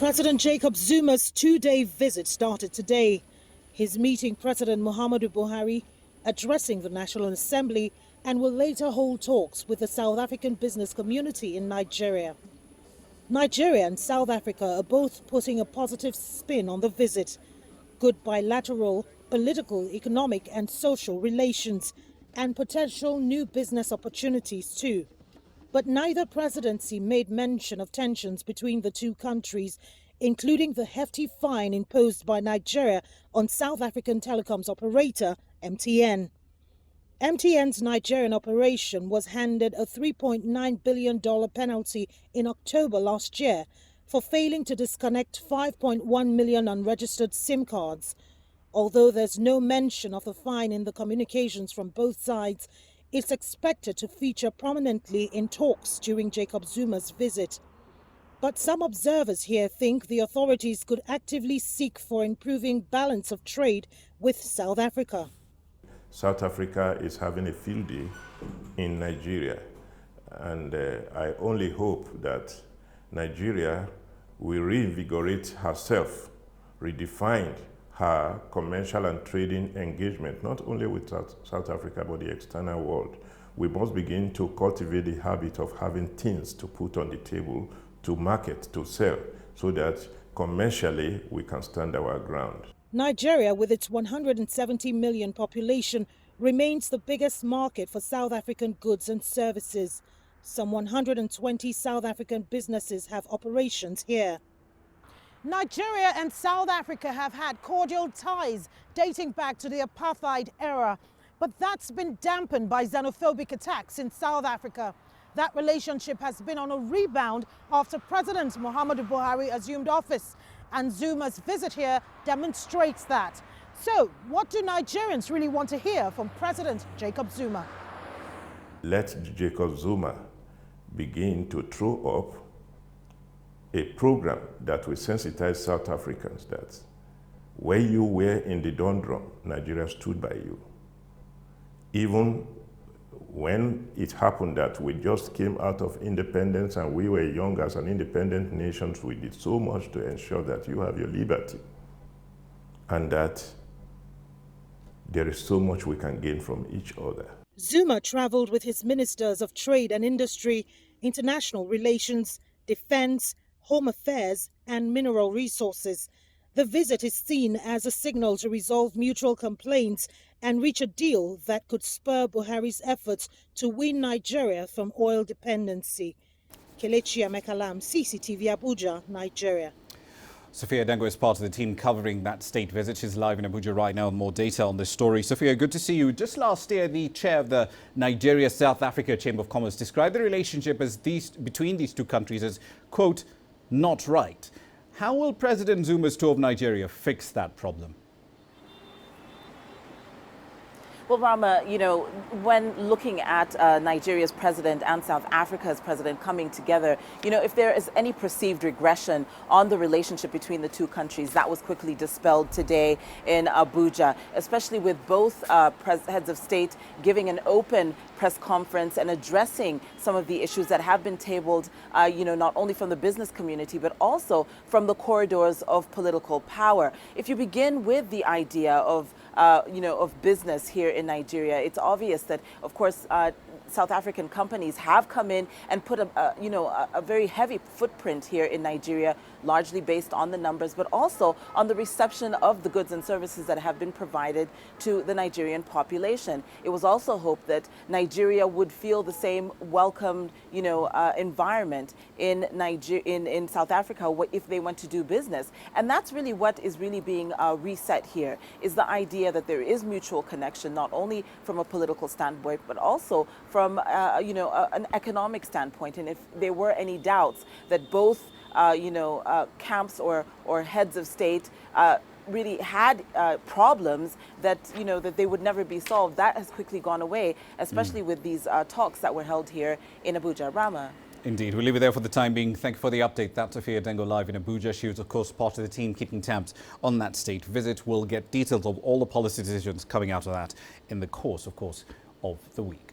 President Jacob Zuma's two-day visit started today. He's meeting President Muhamadu Buhari, addressing the National Assembly, and will later hold talks with the South African business community in Nigeria. Nigeria and South Africa are both putting a positive spin on the visit. Good bilateral, political, economic and social relations, and potential new business opportunities too. But neither presidency made mention of tensions between the two countries, including the hefty fine imposed by Nigeria on South African telecoms operator MTN. MTN's Nigerian operation was handed a $3.9 billion penalty in October last year for failing to disconnect 5.1 million unregistered SIM cards. Although there's no mention of the fine in the communications from both sides, it's expected to feature prominently in talks during Jacob Zuma's visit. But some observers here think the authorities could actively seek for improving balance of trade with South Africa. South Africa is having a field day in Nigeria, and I only hope that Nigeria will reinvigorate herself, redefine her commercial and trading engagement, not only with South Africa, but the external world. We must begin to cultivate the habit of having things to put on the table, to market, to sell, so that commercially we can stand our ground. Nigeria, with its 170 million population, remains the biggest market for South African goods and services. Some 120 South African businesses have operations here. Nigeria and South Africa have had cordial ties dating back to the apartheid era, but that's been dampened by xenophobic attacks in South Africa. That relationship has been on a rebound after President Muhamadu Buhari assumed office, and Zuma's visit here demonstrates that. So, what do Nigerians really want to hear from President Jacob Zuma? Let Jacob Zuma begin to throw up a program that will sensitize South Africans that where you were in the doldrum, Nigeria stood by you. Even when it happened that we just came out of independence and we were young as an independent nation, we did so much to ensure that you have your liberty and that there is so much we can gain from each other. Zuma traveled with his ministers of trade and industry, international relations, defense, home affairs and mineral resources. The visit is seen as a signal to resolve mutual complaints and reach a deal that could spur Buhari's efforts to wean Nigeria from oil dependency. Kelechi Emekalam, CCTV Abuja, Nigeria. Sophia Dengo is part of the team covering that state visit. She's live in Abuja right now with more data on this story. Sophia, good to see you. Just last year, the chair of the Nigeria-South Africa Chamber of Commerce described the relationship as between these two countries as, quote, not right. How will President Zuma's tour of Nigeria fix that problem? Well, Rama, you know, when looking at Nigeria's president and South Africa's president coming together, you know, if there is any perceived regression on the relationship between the two countries, that was quickly dispelled today in Abuja, especially with both heads of state giving an open press conference and addressing some of the issues that have been tabled, you know, not only from the business community, but also from the corridors of political power. If you begin with the idea of you know, of business here in Nigeria, it's obvious that, of course, South African companies have come in and put a very heavy footprint here in Nigeria, largely based on the numbers, but also on the reception of the goods and services that have been provided to the Nigerian population. It was also hoped that Nigeria would feel the same welcomed, you know, environment in South Africa if they went to do business. And that's really what is really being reset here, is the idea that there is mutual connection, not only from a political standpoint, but also from you know, an economic standpoint. And if there were any doubts that both you know, camps or heads of state really had problems that, you know, that they would never be solved, that has quickly gone away, especially with these talks that were held here in Abuja. Rama. Indeed. We'll leave it there for the time being. Thank you for the update. That's Sophia Dengo live in Abuja. She was, of course, part of the team keeping tabs on that state visit. We'll get details of all the policy decisions coming out of that in the course, of course, of the week.